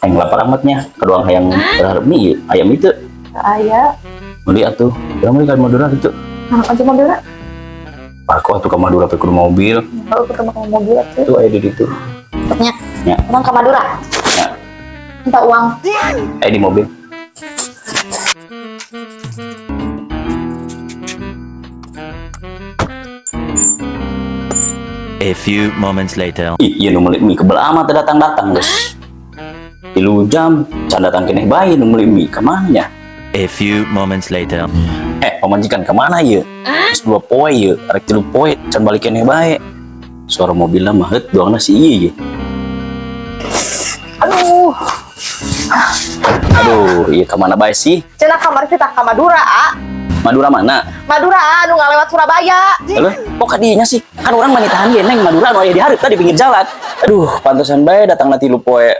Yang lapar amatnya, kedua yang berharap nih ayam itu. Ayah. Beli atuh, yang beli kan Madura gitu. Aja Madura. Aku atuh ke Madura pakai mobil. Kalau ketemu kamu mobil Itu ada di situ. nya. Ya. Emang ke Madura? Ya. Minta uang. Di mobil. A few moments later. Iya nu meuli mie kebel amat datang-datang geus. 3 jam can datang keneh bae nu meuli mie ka mana nya? A few moments later. Pamajikan ke mana ieu? Geus 2 poe ieu, arek 3 poe can balik keneh bae. Suara mobilna mah heut doangna si ieu ye. Aduh, iya ke mana bae sih? Cenah kamar kita ke Madura, Madura mana? Madura anu ngalewat Surabaya. Halo, kok kadinya sih? Kan orang manitahan ge neng Madura anu aya di hareup tadi pinggir jalan. Aduh, pantesan bae datangna 3 poe.